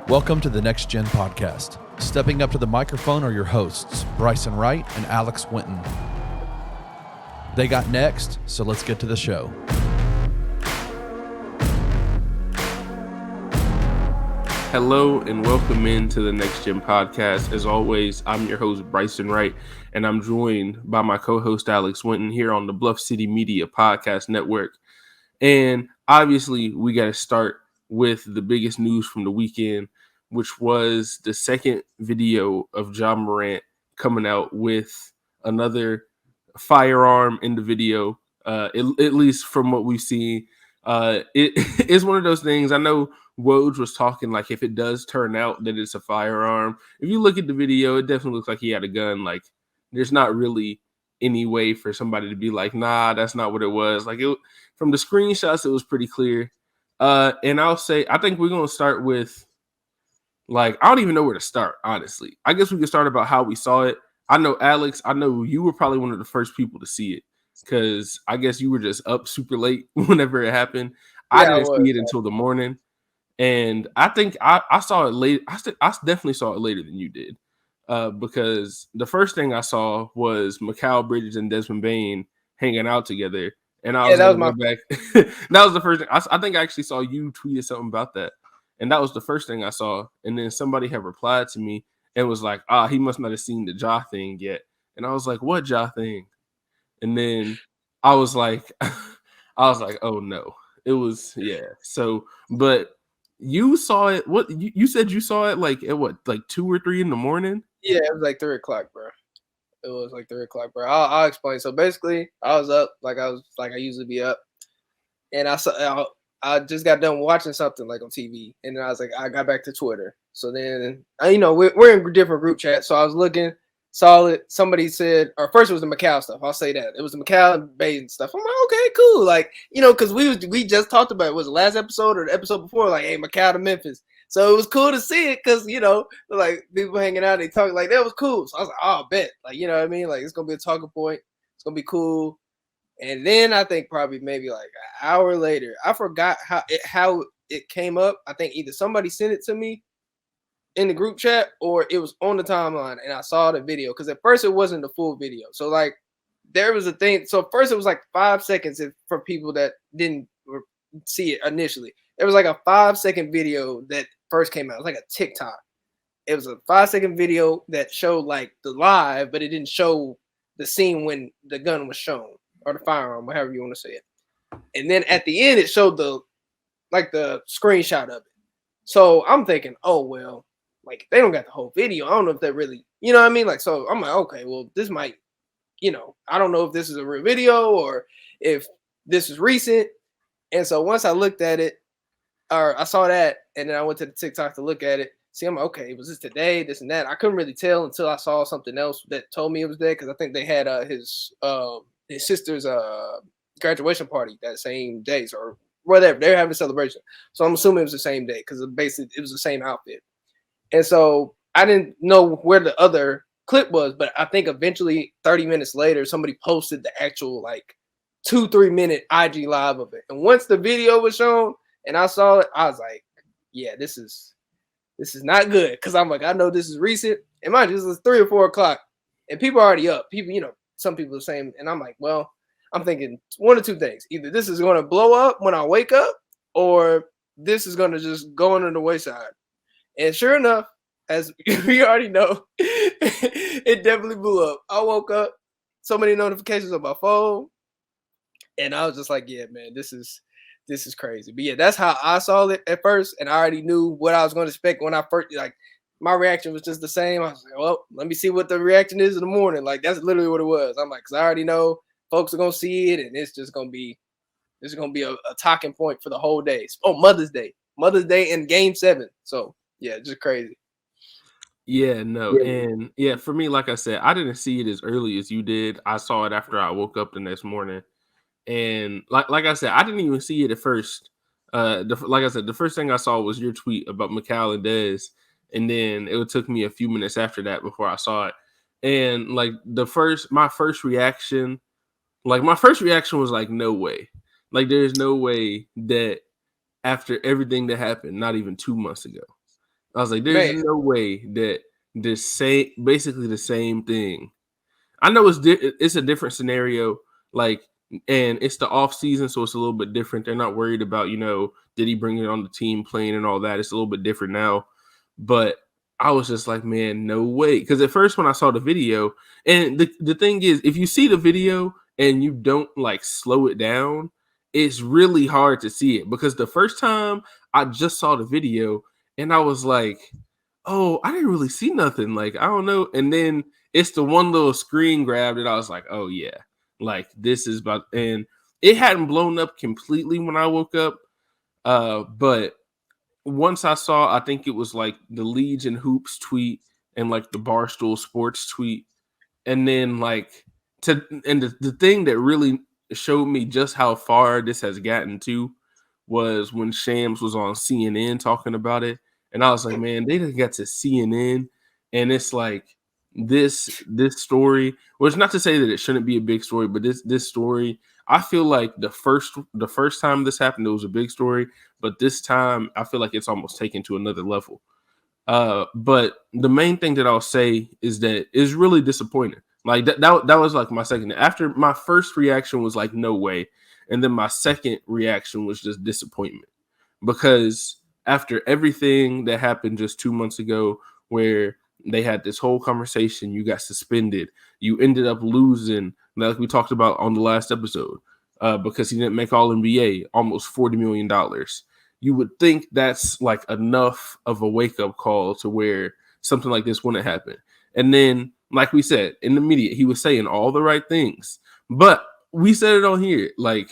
Welcome to the Next Gen Podcast. Stepping up to the microphone are your hosts, Bryson Wright and Alex Winton. They got next, so let's get to the show. Hello and welcome into the Next Gen Podcast. As always, I'm your host, Bryson Wright, and I'm joined by my co-host, Alex Winton, here on the Bluff City Media Podcast Network. And obviously, we got to start with the biggest news from the weekend, which was the second video of Morant coming out with another firearm in the video, at least from what we've seen. It is one of those things. I know Woj was talking like if it does turn out that it's a firearm, if you look at the video, it definitely looks like he had a gun. Like there's not really any way for somebody to be like, nah, that's not what it was. Like from the screenshots, it was pretty clear. And I'll say, I think we're going to start with, like, I don't even know where to start, honestly. I guess we can start about how we saw it. I know, Alex, I know you were probably one of the first people to see it because I guess you were just up super late whenever it happened. I didn't see it until the morning. And I think I saw it late. I definitely saw it later than you did because the first thing I saw was Mikal Bridges and Desmond Bane hanging out together. And I was back. That was the first thing. I think I actually saw you tweeted something about that. And that was the first thing I saw. And then somebody had replied to me and was like, he must not have seen the Ja thing yet. And I was like, what Ja thing? And then I was like, oh no. It was, yeah. So, but you saw it. What you said you saw it like at what, like 2 or 3 in the morning? Yeah, it was like 3 o'clock, bro. It was like 3 o'clock, bro. I'll explain. So basically, I was up like I usually be up. And I just got done watching something like on TV, and then I was like, I got back to Twitter. So then, we're in different group chats. So I was looking, saw it. Somebody said, or first it was the Mikal stuff. I'll say that it was the Mikal and Baden stuff. I'm like, okay, cool. Like, because we just talked about it. Was the last episode or the episode before? Like, hey, Mikal to Memphis. So it was cool to see it because like people hanging out, they talk like that was cool. So I was like, oh, I bet, like you know what I mean? Like it's gonna be a talking point. It's gonna be cool. And then I think probably maybe like an hour later, I forgot how it came up. I think either somebody sent it to me in the group chat or it was on the timeline and I saw the video. Because at first it wasn't the full video. So like there was a thing. So first it was like 5 seconds for people that didn't see it initially. There was like a 5-second video that first came out. It was like a TikTok. It was a 5-second video that showed like the live, but it didn't show the scene when the gun was shown. Or the firearm, however you want to say it. And then at the end, it showed the screenshot of it. So I'm thinking, oh, well, like they don't got the whole video. I don't know if that really, you know what I mean? Like, so I'm like, okay, well, this might, I don't know if this is a real video or if this is recent. And so once I looked at it, or I saw that, and then I went to the TikTok to look at it. See, I'm like, okay, was this today, this and that? I couldn't really tell until I saw something else that told me it was there because I think they had his sister's graduation party that same days or whatever. They were having a celebration. So I'm assuming it was the same day because basically it was the same outfit. And so I didn't know where the other clip was, but I think eventually 30 minutes later, somebody posted the actual like 2-3 minute IG live of it. And once the video was shown and I saw it, I was like, yeah, this is not good. Because I'm like, I know this is recent. And mind you, this is 3 or 4 o'clock. And people are already up. People, some people are saying, and I'm like, well, I'm thinking one of two things. Either this is going to blow up when I wake up, or this is going to just go under the wayside. And sure enough, as we already know, it definitely blew up. I woke up, so many notifications on my phone, and I was just like, yeah, man, this is crazy. But yeah, that's how I saw it at first, and I already knew what I was going to expect when I first, like, my reaction was just the same. I was like, well, let me see what the reaction is in the morning. Like, that's literally what it was. I'm like, because I already know folks are going to see it, and it's just going to be a talking point for the whole day. Oh, Mother's Day and Game 7. So, yeah, just crazy. Yeah, no. And, yeah, for me, like I said, I didn't see it as early as you did. I saw it after I woke up the next morning. And, like I said, I didn't even see it at first. Like I said, the first thing I saw was your tweet about Mikal and Dez. And then it took me a few minutes after that before I saw it. And like my first reaction was like, no way. Like there's no way that after everything that happened, not even 2 months ago, I was like, there's Man, no way that basically the same thing. I know it's a different scenario, like, and it's the off season, so it's a little bit different. They're not worried about, did he bring it on the team playing and all that. It's a little bit different now, but I was just like, man, no way. Because at first when I saw the video, and the thing is, if you see the video and you don't like slow it down, it's really hard to see it. Because the first time I just saw the video and I was like, oh, I didn't really see nothing. Like, I don't know. And then it's the one little screen grab that I was like, oh yeah, like this is about, and it hadn't blown up completely when I woke up. But once I saw, I think it was like the Legion Hoops tweet and like the Barstool Sports tweet, and then like the thing that really showed me just how far this has gotten to was when Shams was on CNN talking about it, and I was like, man, they done got to CNN, and it's like this story, which not to say that it shouldn't be a big story, but this story, I feel like the first time this happened, it was a big story, but this time I feel like it's almost taken to another level. But the main thing that I'll say is that it's really disappointing. Like that was like my second. After my first reaction was like no way, and then my second reaction was just disappointment because after everything that happened just 2 months ago, where they had this whole conversation, you got suspended, you ended up losing, like we talked about on the last episode, because he didn't make All NBA, almost $40 million. You would think that's like enough of a wake up call to where something like this wouldn't happen. And then, like we said, in the media, he was saying all the right things. But we said it on here, like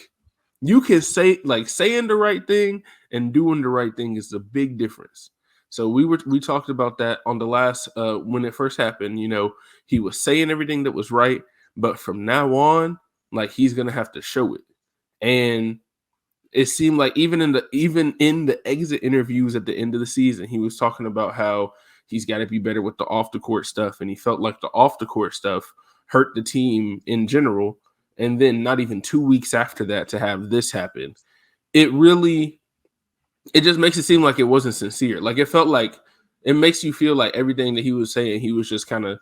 you can say, like saying the right thing and doing the right thing is a big difference. So we talked about that on the last when it first happened. He was saying everything that was right, but from now on, like he's gonna have to show it. And it seemed like even in the exit interviews at the end of the season, he was talking about how he's got to be better with the off the court stuff, and he felt like the off the court stuff hurt the team in general. And then not even 2 weeks after that to have this happen, it just makes it seem like it wasn't sincere. Like it felt like it makes you feel like everything that he was saying, he was just kind of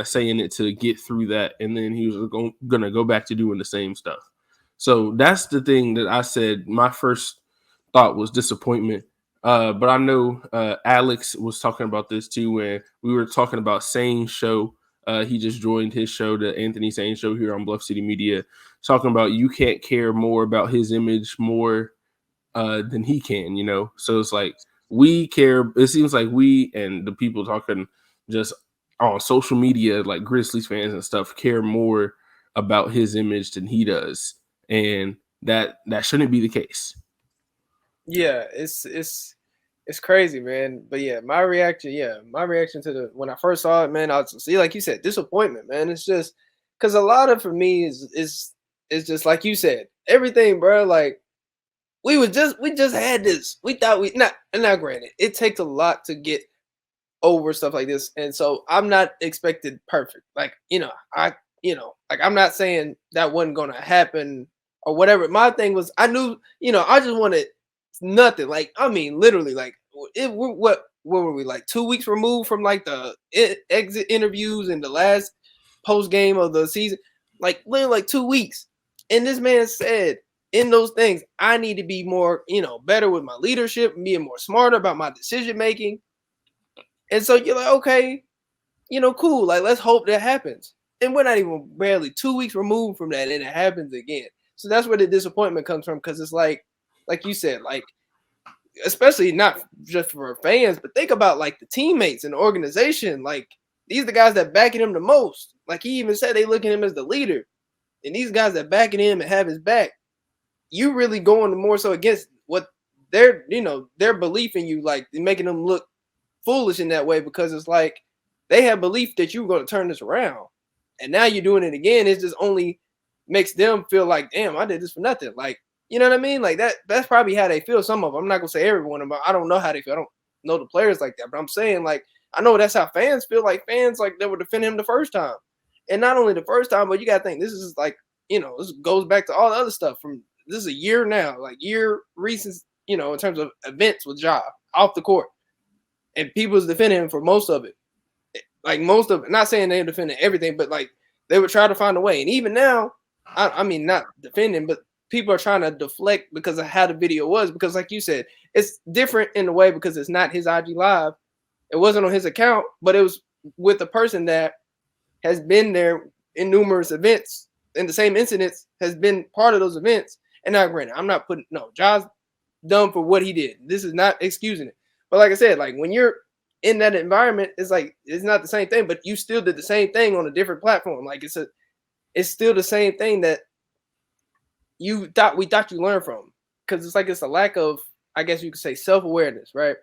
saying it to get through that, and then he was gonna go back to doing the same stuff. So that's the thing that I said. My first thought was disappointment. But I know Alex was talking about this too, when we were talking about Sane's show. He just joined his show, the Anthony Sane show here on Bluff City Media, talking about you can't care more about his image more than he can, So it's like we care. It seems like we and the people talking just on social media, like Grizzlies fans and stuff, care more about his image than he does. And that shouldn't be the case. yeah, it's crazy, man. But yeah, my reaction to when I first saw it, man, I was see, like you said, disappointment, man. It's just because a lot of for me is just like you said, everything, bro. Like we just had this. We thought not granted, it takes a lot to get over stuff like this, and so I'm not expected perfect. Like like I'm not saying that wasn't gonna happen or whatever. My thing was, I knew, I just wanted nothing. Like, I mean, literally, like, what were we, like 2 weeks removed from like the exit interviews and the last post game of the season? Like, literally, like 2 weeks. And this man said in those things, I need to be more, better with my leadership, being more smarter about my decision making. And so you're like, okay, cool. Like, let's hope that happens. And we're not even barely 2 weeks removed from that, and it happens again. So that's where the disappointment comes from, because it's like you said, like, especially not just for fans, but think about like the teammates and the organization. Like, these are the guys that backing him the most. Like, he even said they look at him as the leader. And these guys that backing him and have his back, you really going more so against what their belief in you, like making them look foolish in that way, because it's like they have belief that you were going to turn this around, and now you're doing it again. It just only makes them feel like, damn, I did this for nothing. Like, you know what I mean? Like that's probably how they feel. Some of them, I'm not gonna say everyone, but I don't know how they feel. I don't know the players like that, but I'm saying, like, I know that's how fans feel. Like, fans, like, they were defending him the first time, and not only the first time, but you gotta think this is like, this goes back to all the other stuff from this is a year now, like year recent, in terms of events with Ja off the court. and people's defending him for most of it. Like most of it, not saying they're defending everything, but like they would try to find a way. And even now, I mean, not defending, but people are trying to deflect because of how the video was. Because like you said, it's different in a way because it's not his IG live. It wasn't on his account, but it was with a person that has been there in numerous events, and the same incidents has been part of those events. And now, granted, I'm not putting Ja's dumb for what he did. This is not excusing it. But like I said, like when you're in that environment, it's like it's not the same thing, but you still did the same thing on a different platform. Like it's still the same thing that we thought you learned from. Because it's like it's a lack of, I guess you could say, self-awareness, right?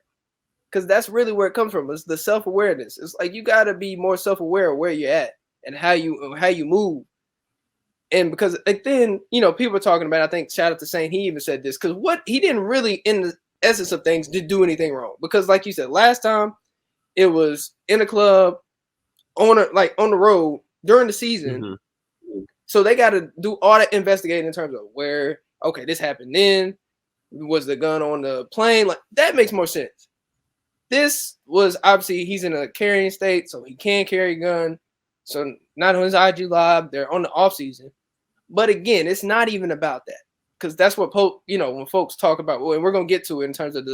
Because that's really where it comes from. It's the self-awareness. It's like you got to be more self-aware of where you're at and how you move. And because like then, people are talking about, I think shout out to Saint, he even said this, because what he didn't really, in the essence of things, did do anything wrong. Because like you said, last time it was in a club on the road during the season. Mm-hmm. So they got to do all that investigating in terms of where, okay, this happened then. Was the gun on the plane? Like that makes more sense. This was obviously he's in a carrying state, so he can't carry a gun. So not on his IG live, they're on the off season. But again, it's not even about that, because that's what when folks talk about. Well, and we're gonna get to it in terms of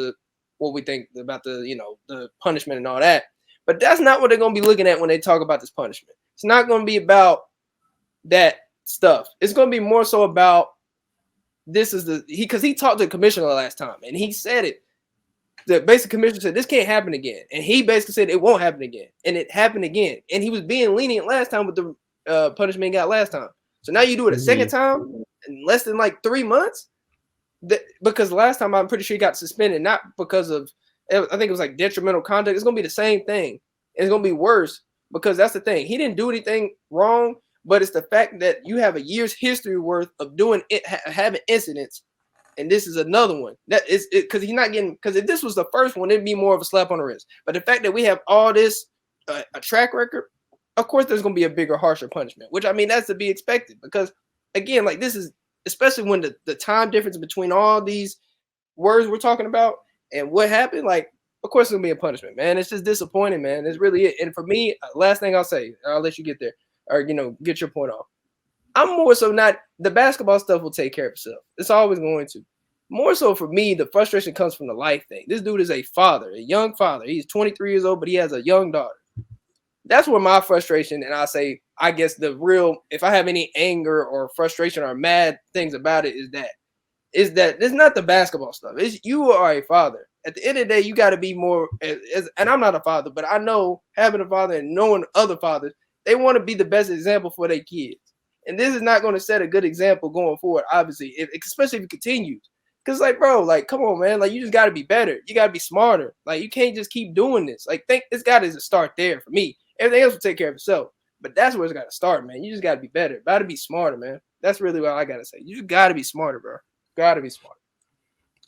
what we think about the punishment and all that. But that's not what they're gonna be looking at when they talk about this punishment. It's not gonna be about that stuff. It's gonna be more so about because he talked to the commissioner last time and he said it. The basic commissioner said this can't happen again, and he basically said it won't happen again, and it happened again. And he was being lenient last time with the punishment he got last time. So now you do it a second time in less than like 3 months. Because last time I'm pretty sure he got suspended, not because of, I think it was like detrimental conduct. It's gonna be the same thing. It's gonna be worse because that's the thing. He didn't do anything wrong, but it's the fact that you have a year's history worth of doing it, having incidents. And this is another one. That is it, because he's not getting, because if this was the first one, it'd be more of a slap on the wrist. But the fact that we have all this a track record, of course there's going to be a bigger, harsher punishment, which I mean that's to be expected, because again, like this is, especially when the time difference between all these words we're talking about and what happened, like of course it's going to be a punishment, man. It's just disappointing, man. It's really it. And for me, last thing I'll say, I'll let you get there or get your point off. I'm more so not, the basketball stuff will take care of itself. It's always going to. More so for me, the frustration comes from the life thing. This dude is a father, a young father. He's 23 years old, but he has a young daughter. That's where my frustration, and I say, I guess the real, if I have any anger or frustration or mad things about it, is that it's not the basketball stuff. It's you are a father. At the end of the day, you got to be more, and I'm not a father, but I know having a father and knowing other fathers, they want to be the best example for their kids. And this is not going to set a good example going forward, obviously, especially if it continues. Because, like, bro, like, come on, man. Like, you just got to be better. You got to be smarter. Like, you can't just keep doing this. Like, this got to start there for me. Everything else will take care of itself. But that's where it's got to start, man. You just got to be better. Got to be smarter, man. That's really what I got to say. You just got to be smarter, bro. Got to be smarter.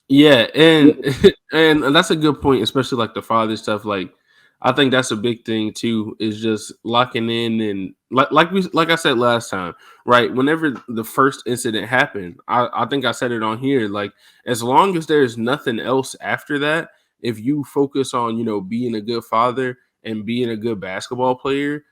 Yeah, and that's a good point, especially like the father stuff. Like, I think that's a big thing too, is just locking in, and like I said last time, right? Whenever the first incident happened, I think I said it on here, like as long as there's nothing else after that, if you focus on, being a good father and being a good basketball player,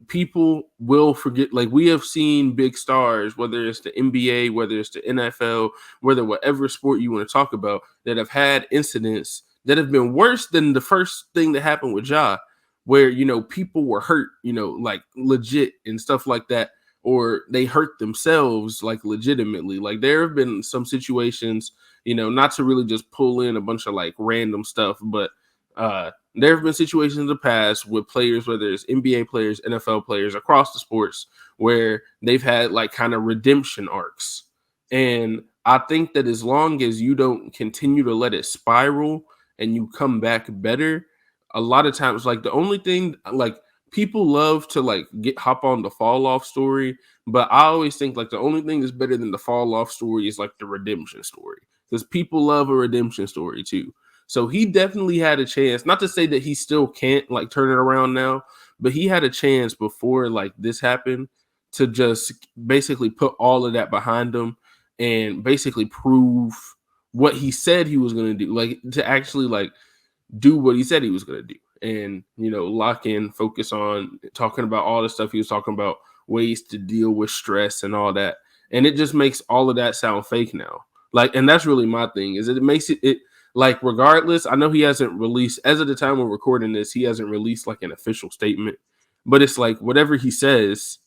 people will forget. Like, we have seen big stars, whether it's the NBA, whether it's the NFL, whether whatever sport you want to talk about, that have had incidents that have been worse than the first thing that happened with Ja, where, people were hurt, like legit and stuff like that, or they hurt themselves like legitimately. Like, there have been some situations, not to really just pull in a bunch of like random stuff, but there have been situations in the past with players, whether it's NBA players, NFL players, across the sports, where they've had like kind of redemption arcs. And I think that as long as you don't continue to let it spiral and you come back better, a lot of times, like, the only thing, like, people love to like hop on the fall off story, but I always think like the only thing that's better than the fall off story is like the redemption story, because people love a redemption story too. So he definitely had a chance, not to say that he still can't like turn it around now, but he had a chance before like this happened to just basically put all of that behind him and basically prove what he said he was going to do, like to actually like do what he said he was going to do, and lock in, focus on talking about all the stuff he was talking about, ways to deal with stress and all that. And it just makes all of that sound fake now. Like, and that's really my thing, is it makes it like, regardless, I know he hasn't released, as of the time we're recording this, he hasn't released like an official statement, but it's like whatever he says,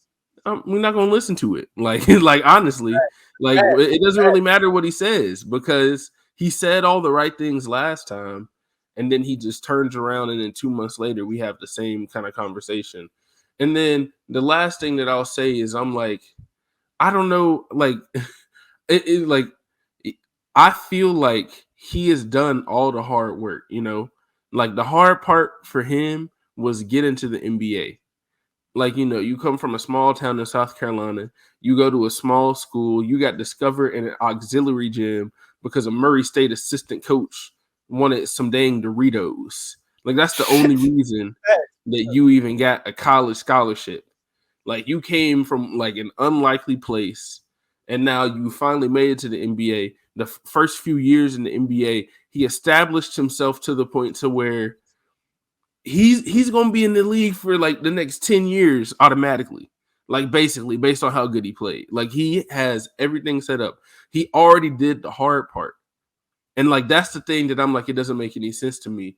we're not going to listen to it. Like, like honestly, like it doesn't really matter what he says, because he said all the right things last time, and then he just turns around, and then 2 months later we have the same kind of conversation. And then the last thing that I'll say is, I'm like, I don't know, like like I feel like he has done all the hard work, like the hard part for him was get into the NBA. Like, you come from a small town in South Carolina, you go to a small school, you got discovered in an auxiliary gym because a Murray State assistant coach wanted some dang Doritos. Like, that's the only reason that you even got a college scholarship. Like, you came from like an unlikely place, and now you finally made it to the NBA. The first few years in the NBA, he established himself to the point to where he's going to be in the league for like the next 10 years automatically, like basically based on how good he played. Like, he has everything set up. He already did the hard part. And like, that's the thing that I'm like, it doesn't make any sense to me.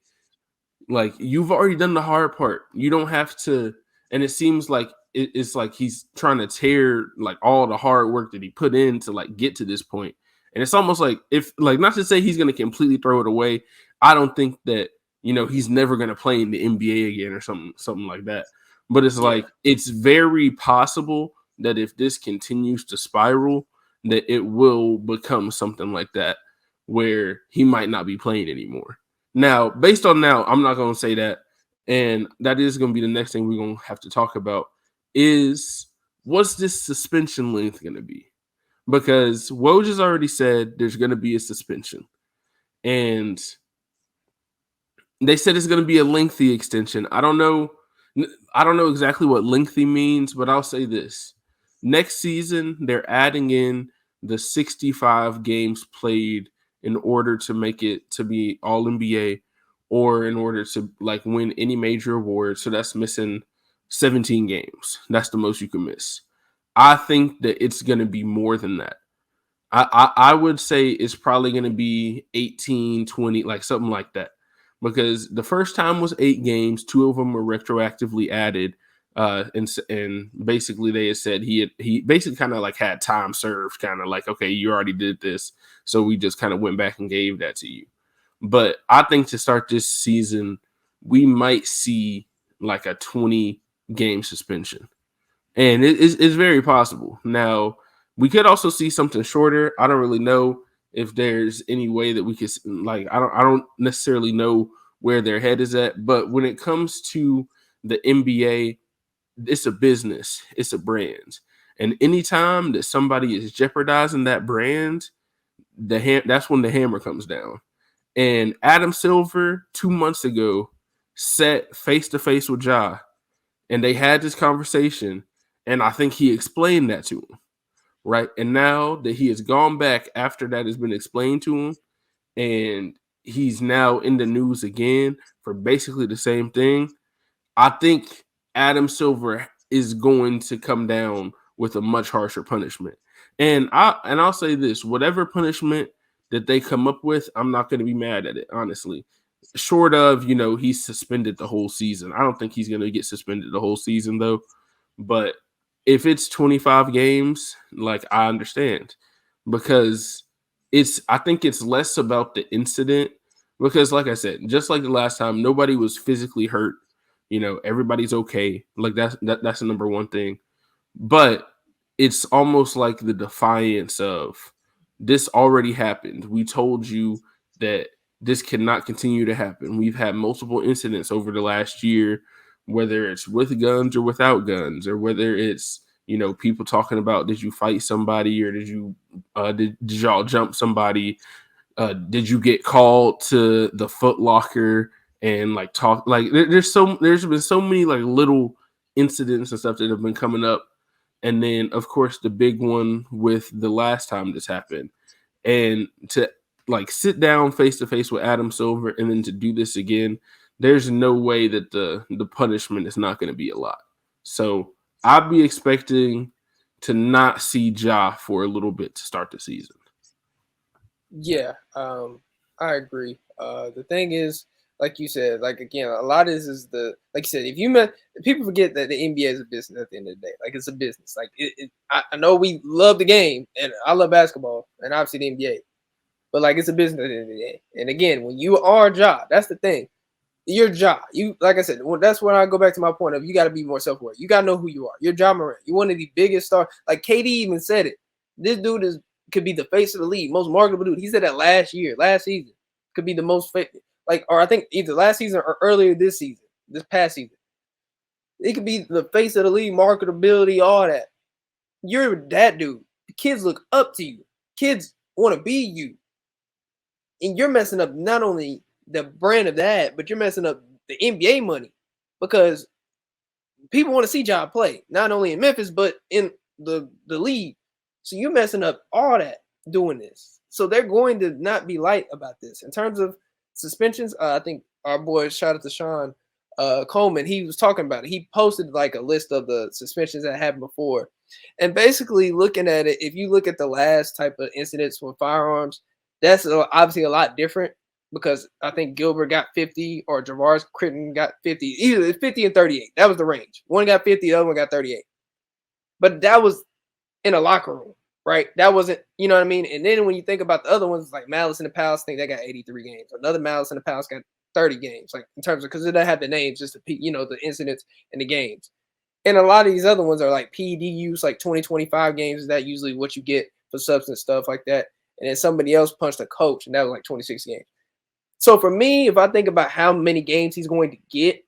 Like, you've already done the hard part. You don't have to. And it seems like it's like he's trying to tear like all the hard work that he put in to like get to this point. And it's almost like, if like, not to say he's going to completely throw it away. I don't think that, he's never going to play in the NBA again or something like that. But it's like, it's very possible that if this continues to spiral, that it will become something like that, where he might not be playing anymore. Now, based on now, I'm not going to say that. And that is going to be the next thing we're going to have to talk about, is what's this suspension length going to be? Because Woj has already said there's going to be a suspension. And they said it's going to be a lengthy extension. I don't know exactly what lengthy means, but I'll say this. Next season, they're adding in the 65 games played in order to make it to be all NBA, or in order to like win any major award. So that's missing 17 games. That's the most you can miss. I think that it's going to be more than that. I would say it's probably going to be 18, 20, like something like that. Because the first time was 8 games, 2 of them were retroactively added. And basically they had said he basically kind of like had time served, kind of like, okay, you already did this, so we just kind of went back and gave that to you. But I think to start this season, we might see like a 20 game suspension, and it's very possible. Now, we could also see something shorter. I don't really know if there's any way that we could, like, I don't necessarily know where their head is at. But when it comes to the NBA, it's a business, it's a brand. And anytime that somebody is jeopardizing that brand, that's when the hammer comes down. And Adam Silver 2 months ago sat face to face with Ja, and they had this conversation, and I think he explained that to him. Right. And now that he has gone back after that has been explained to him, and he's now in the news again for basically the same thing, I think Adam Silver is going to come down with a much harsher punishment. And I'll say this, whatever punishment that they come up with, I'm not going to be mad at it, honestly. Short of, he's suspended the whole season. I don't think he's going to get suspended the whole season, though. But if it's 25 games, like, I understand, because I think it's less about the incident, because like I said, just like the last time, nobody was physically hurt. Everybody's okay. Like, that's the number one thing. But it's almost like the defiance of, this already happened. We told you that this cannot continue to happen. We've had multiple incidents over the last year, whether it's with guns or without guns, or whether it's, people talking about, did you fight somebody, or did y'all jump somebody? Did you get called to the Foot Locker and like talk? Like, there's been so many like little incidents and stuff that have been coming up. And then, of course, the big one with the last time this happened. And to like sit down face to face with Adam Silver and then to do this again, there's no way that the punishment is not going to be a lot. So I'd be expecting to not see Ja for a little bit to start the season. Yeah, I agree. The thing is, like you said, like again, a lot of this is like you said, if you met people forget that the NBA is a business at the end of the day. Like it's a business. Like I know we love the game and I love basketball and obviously the NBA, but like it's a business at the end of the day. And again, when you are a job, that's the thing. Your job, you like I said, that's when I go back to my point of you got to be more self-aware. You got to know who you are. You're Ja Morant. You're one of the biggest stars. Like KD even said it. This dude could be the face of the league, most marketable dude. He said that last season, could be the most or I think either last season or earlier this past season. It could be the face of the league, marketability, all that. You're that dude. The kids look up to you. Kids want to be you. And you're messing up not only the brand of that, but you're messing up the NBA money because people want to see Ja play, not only in Memphis, but in the league. So you're messing up all that doing this. So they're going to not be light about this. In terms of suspensions, I think our boy, shout out to Sean Coleman, he was talking about it. He posted like a list of the suspensions that happened before. And basically looking at it, if you look at the last type of incidents with firearms, that's obviously a lot different because I think Gilbert got 50 or Javaris Critton got 50, either 50 and 38. That was the range. One got 50, the other one got 38. But that was in a locker room, right? That wasn't, you know what I mean? And then when you think about the other ones, like Malice in the Palace, I think they got 83 games. Another Malice in the Palace got 30 games, like in terms of, because it doesn't have the names, just the incidents and the games. And a lot of these other ones are like PED use, like 20-25 games. Is that usually what you get for substance stuff like that? And then somebody else punched a coach, and that was like 26 games. So for me, if I think about how many games he's going to get,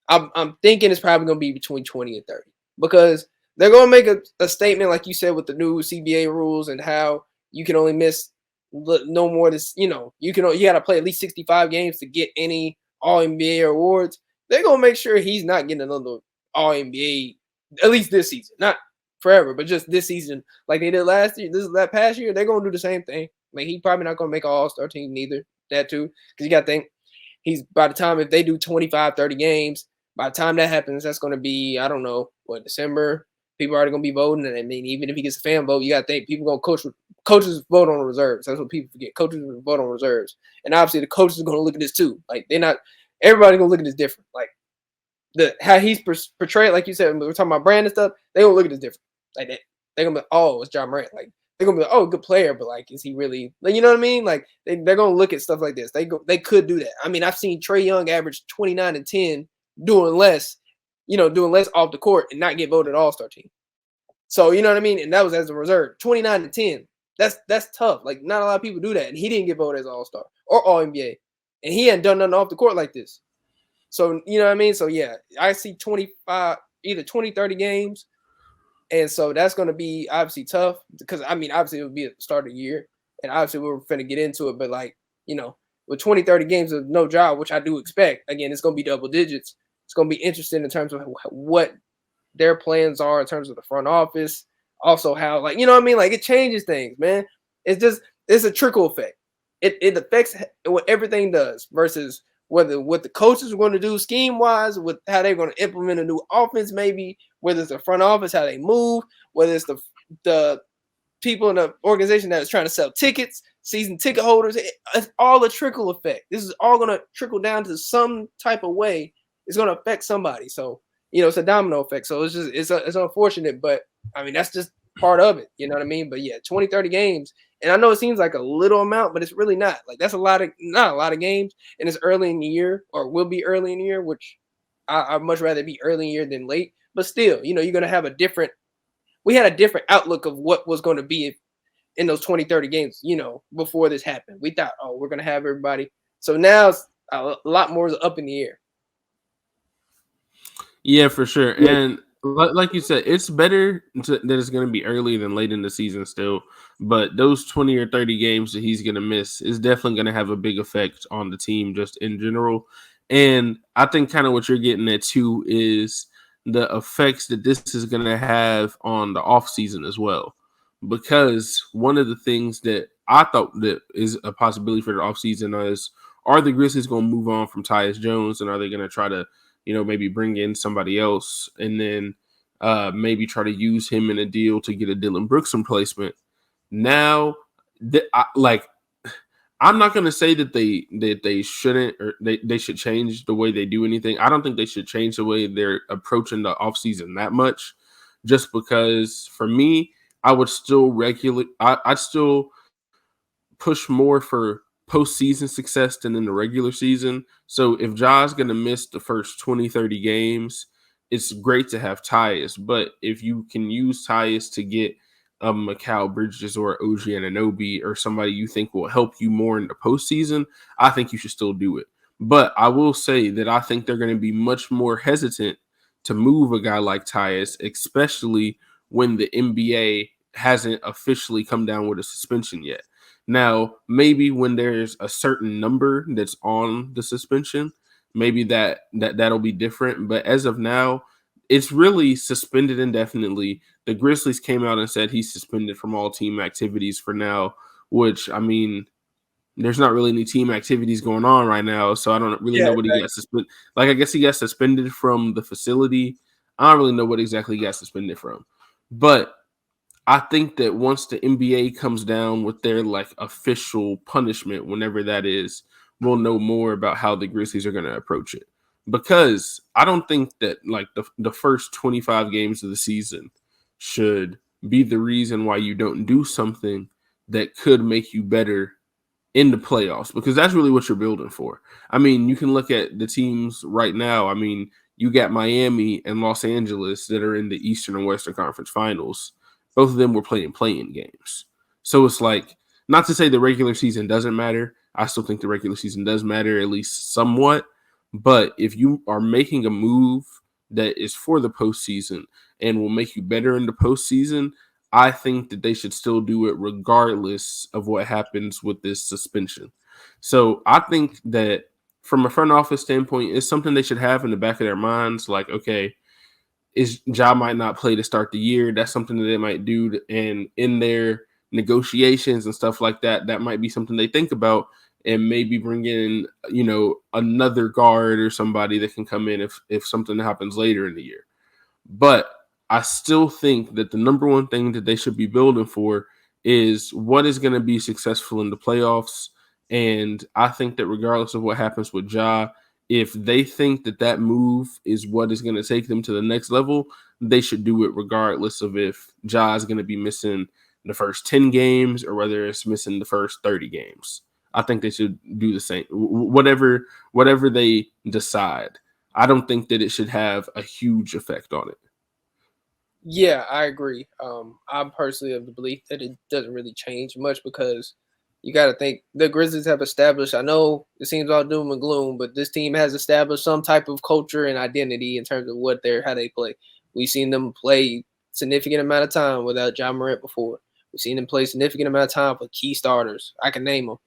I'm thinking it's probably going to be between 20 and 30 because they're going to make a statement, like you said, with the new CBA rules and how you can only miss no more than, you got to play at least 65 games to get any All-NBA awards. They're going to make sure he's not getting another All-NBA, at least this season. Not forever, but just this season like they did last year. That past year, they're going to do the same thing. Like he probably not going to make an All-Star team neither. That too, because you got to think he's by the time if they do 25, 30 games, by the time that happens, that's going to be, I don't know, December. People are already going to be voting. And I mean, even if he gets a fan vote, you got to think people going to coaches vote on reserves. That's what people forget. Coaches vote on reserves. And obviously the coaches are going to look at this too. Like everybody's going to look at this different. Like how he's portrayed, like you said, we're talking about brand and stuff, they're going to look at this different. Like they're going to be, oh, it's Ja Morant. Like, they're gonna be like, oh, good player, but like, is he really? Like, you know what I mean? Like, they're gonna look at stuff like this. They could do that. I mean, I've seen Trae Young average 29 and 10, doing less off the court and not get voted All-Star team. So you know what I mean? And that was as a reserve, 29 and 10. That's tough. Like, not a lot of people do that, and he didn't get voted as All-Star or All-NBA, and he hadn't done nothing off the court like this. So you know what I mean? So yeah, I see 25, either 20, 30 games. And so that's going to be obviously tough because, I mean, obviously it would be at the start of the year. And obviously we're finna get into it. But, like, with 20, 30 games of no job, which I do expect, again, it's going to be double digits. It's going to be interesting in terms of what their plans are in terms of the front office. Also how, like, you know what I mean? Like, it changes things, man. It's a trickle effect. It affects what everything does versus what the coaches are going to do scheme-wise, with how they're going to implement a new offense maybe, whether it's the front office, how they move, whether it's the people in the organization that is trying to sell tickets, season ticket holders. It's all a trickle effect. This is all going to trickle down to some type of way. It's going to affect somebody. So, it's a domino effect. So it's unfortunate, but I mean, that's just part of it. You know what I mean? But yeah, 20, 30 games. And I know it seems like a little amount, but it's really not. Like, that's not a lot of games. And it's early in the year, or will be early in the year, which I'd much rather be early in the year than late. But still, you're going to have we had a different outlook of what was going to be in those 20, 30 games, before this happened. We thought, oh, we're going to have everybody. So now it's a lot more up in the air. Yeah, for sure. Yeah. And like you said, it's better that it's going to be early than late in the season still. But those 20 or 30 games that he's going to miss is definitely going to have a big effect on the team just in general. And I think kind of what you're getting at too is the effects that this is going to have on the offseason as well. Because one of the things that I thought that is a possibility for the offseason is, are the Grizzlies going to move on from Tyus Jones, and are they going to try to, maybe bring in somebody else and then maybe try to use him in a deal to get a Dylan Brooks replacement? Now, I'm not going to say that they shouldn't, or they should change the way they do anything. I don't think they should change the way they're approaching the offseason that much, just because for me, I would still I'd still push more for postseason success than in the regular season. So if Ja's going to miss the first 20, 30 games, it's great to have Tyus. But if you can use Tyus to get Mikal Bridges or OG Anunoby or somebody you think will help you more in the postseason, I think you should still do it. But I will say that I think they're going to be much more hesitant to move a guy like Tyus, especially when the NBA hasn't officially come down with a suspension yet. Now, maybe when there's a certain number that's on the suspension, maybe that'll be different. But as of now, it's really suspended indefinitely. The Grizzlies came out and said he's suspended from all team activities for now, which, I mean, there's not really any team activities going on right now, so I don't really know what he got suspended. Like, I guess he got suspended from the facility. I don't really know what exactly he got suspended from. But I think that once the NBA comes down with their official punishment, whenever that is, we'll know more about how the Grizzlies are going to approach it. Because I don't think that the first 25 games of the season should be the reason why you don't do something that could make you better in the playoffs, because that's really what you're building for. I mean, you can look at the teams right now. I mean, you got Miami and Los Angeles that are in the Eastern and Western Conference Finals. Both of them were playing play-in games. So it's not to say the regular season doesn't matter. I still think the regular season does matter, at least somewhat. But if you are making a move that is for the postseason and will make you better in the postseason, I think that they should still do it regardless of what happens with this suspension. So I think that from a front office standpoint, it's something they should have in the back of their minds. Like, okay, Ja might not play to start the year. That's something that they might do. And in their negotiations and stuff like that, that might be something they think about, and maybe bring in, another guard or somebody that can come in if something happens later in the year. But I still think that the number one thing that they should be building for is what is going to be successful in the playoffs. And I think that regardless of what happens with Ja, if they think that move is what is going to take them to the next level, they should do it regardless of if Ja is going to be missing the first 10 games or whether it's missing the first 30 games. I think they should do the same. Whatever they decide, I don't think that it should have a huge effect on it. Yeah, I agree. I'm personally of the belief that it doesn't really change much, because you got to think the Grizzlies have established, I know it seems all doom and gloom, but this team has established some type of culture and identity in terms of how they play. We've seen them play significant amount of time without Ja Morant before. We've seen them play significant amount of time with key starters. I can name them.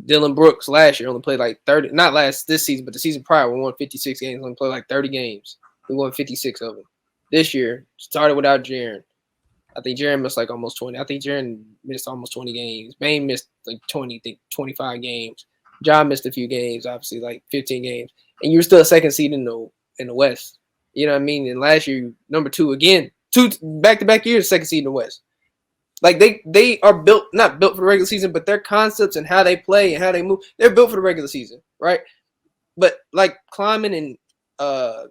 Dylan Brooks last year only played 30, not this season, but the season prior, we won 56 games, only played 30 games. We won 56 of them. This year, started without Jaren. I think Jaren missed almost 20. I think Jaren missed almost 20 games. Bane missed 25 games. John missed a few games, obviously 15 games. And you're still a second seed in the West. You know what I mean? And last year, number 2 again. 2 back-to-back years, second seed in the West. They are not built for the regular season, but their concepts and how they play and how they move, they're built for the regular season, right? But Klyman and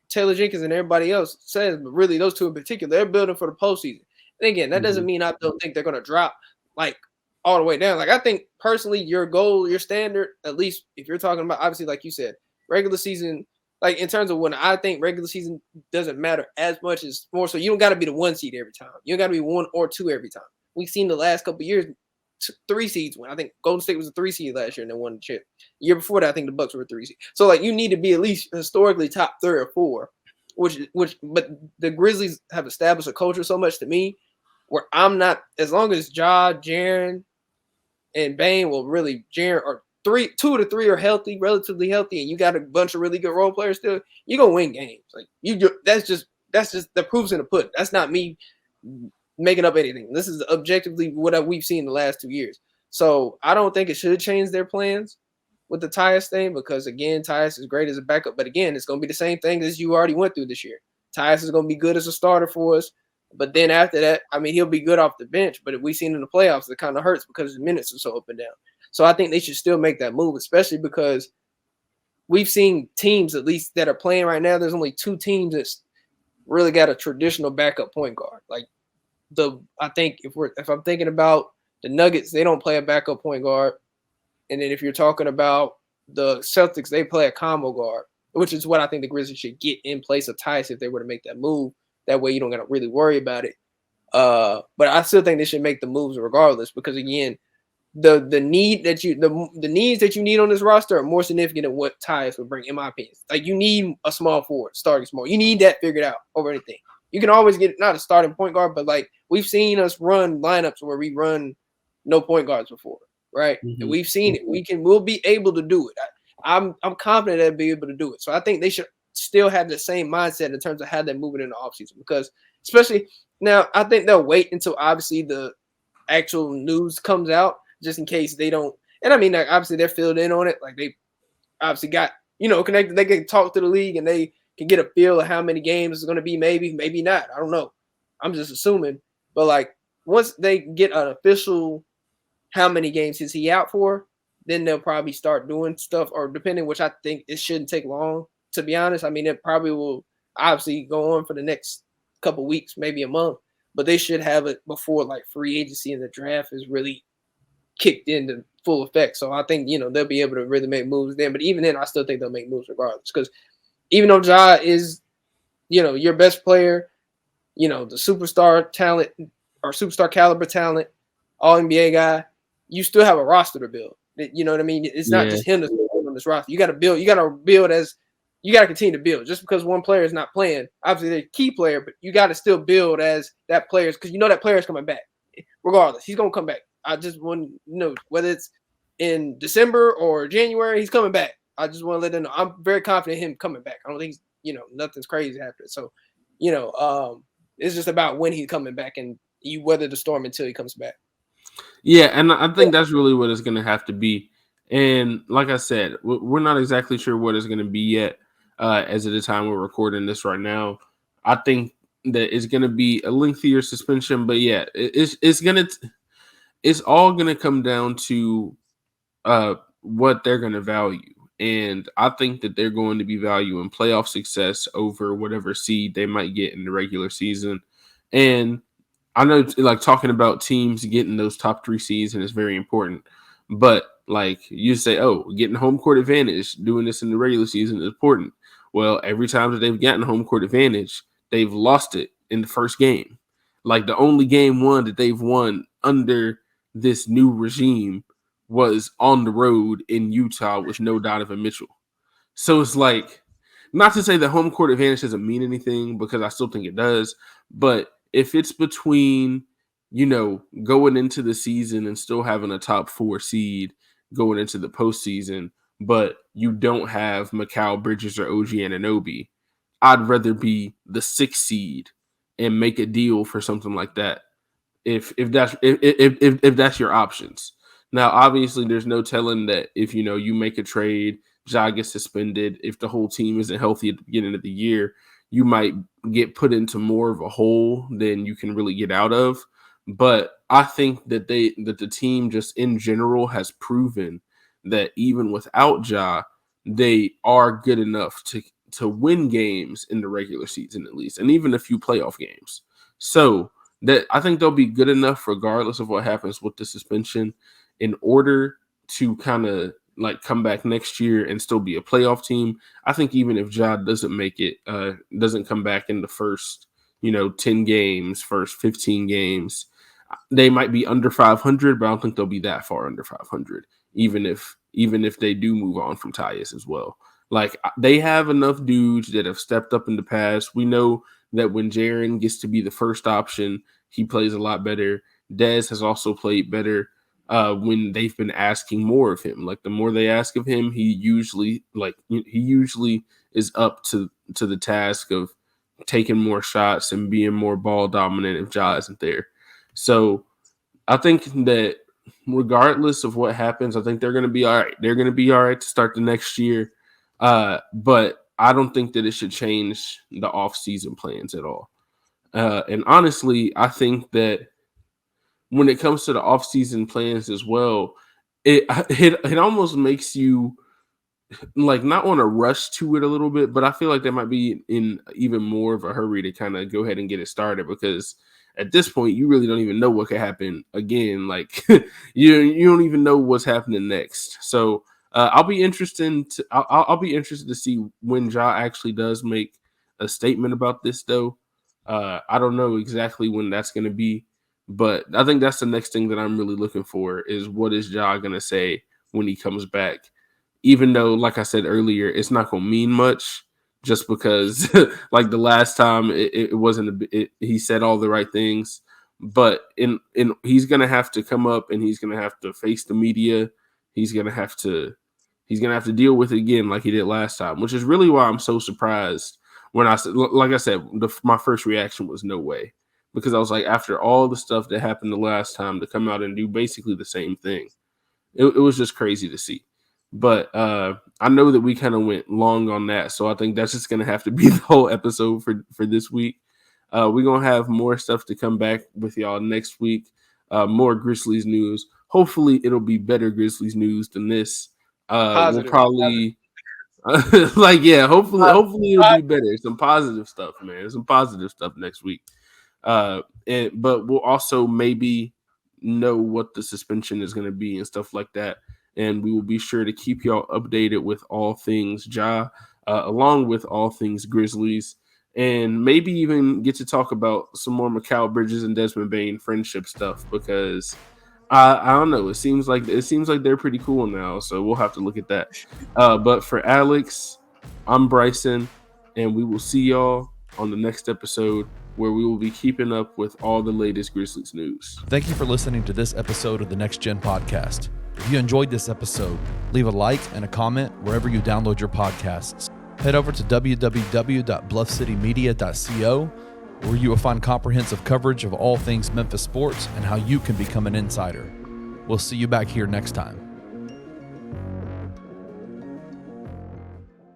Taylor Jenkins and everybody else says, but really those two in particular, they're building for the postseason. And again, that doesn't mean I don't think they're going to drop all the way down. I think personally, your goal, your standard, at least if you're talking about, obviously, like you said, regular season, in terms of when I think regular season doesn't matter as much as more so you don't got to be the 1 seed every time. You don't got to be 1 or 2 every time. We've seen the last couple of years, 3 seeds win. I think Golden State was a 3 seed last year and they won the chip. The year before that, I think the Bucks were a 3 seed. So you need to be at least historically top 3 or 4, but the Grizzlies have established a culture so much to me where I'm not, as long as Ja, Jaren, and Bane will really, Jaren or 2 to 3 are healthy, relatively healthy, and you got a bunch of really good role players still, you're gonna win games. That's just the proof's in the pudding. That's not me making up anything. This is objectively what we've seen the last 2 years. So I don't think it should change their plans with the Tyus thing because, again, Tyus is great as a backup. But, again, it's going to be the same thing as you already went through this year. Tyus is going to be good as a starter for us. But then after that, I mean, he'll be good off the bench. But if we've seen in the playoffs, it kind of hurts because the minutes are so up and down. So I think they should still make that move, especially because we've seen teams, at least that are playing right now, there's only 2 teams that's really got a traditional backup point guard. Like I think if I'm thinking about the Nuggets, they don't play a backup point guard. And then if you're talking about the Celtics, they play a combo guard, which is what I think the Grizzlies should get in place of Tyus if they were to make that move. That way you don't got to really worry about it. But I still think they should make the moves regardless because, again, the needs that you need on this roster are more significant than what Tyus would bring, in my opinion. Like, you need a small forward, starting small. You need that figured out over anything. You can always get not a starting point guard, but like we've seen us run lineups where we run no point guards before, right? Mm-hmm. And we've seen it. We'll be able to do it. I'm confident they'll be able to do it. So I think they should still have the same mindset in terms of how they're moving in the offseason because, especially now, I think they'll wait until obviously the actual news comes out just in case they don't. And I mean, like, obviously they're filled in on it. Like, they obviously got, connected. They can talk to the league and they can get a feel of how many games it's going to be, maybe not. I don't know. I'm just assuming. But, like, once they get an official how many games is he out for, then they'll probably start doing stuff, or depending, which I think it shouldn't take long, to be honest. I mean, it probably will obviously go on for the next couple weeks, maybe a month. But they should have it before, like, free agency and the draft is really kicked into full effect. So I think, they'll be able to really make moves then. But even then, I still think they'll make moves regardless because even though Ja is, your best player, the superstar talent or superstar caliber talent, all NBA guy, you still have a roster to build. You know what I mean? It's not just him that's on this roster. You got to build. You got to build you got to continue to build. Just because one player is not playing, obviously they're a key player, but you got to still build as that player because that player is coming back. Regardless, he's going to come back. I just want to know whether it's in December or January, he's coming back. I just want to let them know. I'm very confident in him coming back. I don't think nothing's crazy happening. So, it's just about when he's coming back and you weather the storm until he comes back. Yeah, and I think that's really what it's going to have to be. And like I said, we're not exactly sure what it's going to be yet as of the time we're recording this right now. I think that it's going to be a lengthier suspension, but yeah, it's all going to come down to what they're going to value. And I think that they're going to be valuing playoff success over whatever seed they might get in the regular season. And I know, like, talking about teams getting those top 3 seeds and it's very important. But, like, you say, oh, getting home court advantage, doing this in the regular season is important. Well, every time that they've gotten home court advantage, they've lost it in the first game. Like, the only game one that they've won under this new regime was on the road in Utah with no Donovan Mitchell. So it's like, not to say that home court advantage doesn't mean anything, because I still think it does, but if it's between, going into the season and still having a top 4 seed going into the postseason, but you don't have Mikal Bridges or OG Anunoby, I'd rather be the 6th seed and make a deal for something like that. If that's your options. Now, obviously, there's no telling that if, you make a trade, Ja gets suspended, if the whole team isn't healthy at the beginning of the year, you might get put into more of a hole than you can really get out of. But I think that the team just in general has proven that even without Ja, they are good enough to win games in the regular season at least, and even a few playoff games. So that I think they'll be good enough regardless of what happens with the suspension in order to kind of like come back next year and still be a playoff team. I think even if Ja doesn't make it, doesn't come back in the first, 10 games, first 15 games, they might be under 500, but I don't think they'll be that far under 500, even if they do move on from Tyus as well. Like, they have enough dudes that have stepped up in the past. We know that when Jaren gets to be the first option, he plays a lot better. Dez has also played better when they've been asking more of him. Like, the more they ask of him, he usually is up to the task of taking more shots and being more ball dominant if Ja isn't there. So I think that regardless of what happens, I think they're going to be all right. They're going to be all right to start the next year. But I don't think that it should change the off-season plans at all. And honestly, I think that when it comes to the off-season plans as well, it almost makes you like not want to rush to it a little bit, but I feel like they might be in even more of a hurry to kind of go ahead and get it started, because at this point you really don't even know what could happen again. Like you don't even know what's happening next. So I'll be interested to see when Ja actually does make a statement about this, though. I don't know exactly when that's going to be, but I think that's the next thing that I'm really looking for is what is Ja going to say when he comes back. Even though, like I said earlier, it's not going to mean much, just because like the last time it wasn't, he said all the right things, but in he's going to have to come up and he's going to have to face the media. He's going to have to deal with it again like he did last time, which is really why I'm so surprised when I said, like I said, my first reaction was no way, because I was like, after all the stuff that happened the last time, to come out and do basically the same thing, it was just crazy to see. But I know that we kind of went long on that, so I think that's just going to have to be the whole episode for this week. We're going to have more stuff to come back with y'all next week, more Grizzlies news. Hopefully, it'll be better Grizzlies news than this. We'll probably hopefully it'll be better. Some positive stuff, man. Some positive stuff next week. But we'll also maybe know what the suspension is going to be and stuff like that. And we will be sure to keep y'all updated with all things Ja, along with all things Grizzlies, and maybe even get to talk about some more Mikal Bridges and Desmond Bane friendship stuff, because I don't know. It seems like they're pretty cool now, so we'll have to look at that. But for Alex, I'm Bryson, and we will see y'all on the next episode, where we will be keeping up with all the latest Grizzlies news. Thank you for listening to this episode of the Next Gen Podcast. If you enjoyed this episode, leave a like and a comment wherever you download your podcasts. Head over to www.bluffcitymedia.co, where you will find comprehensive coverage of all things Memphis sports and how you can become an insider. We'll see you back here next time.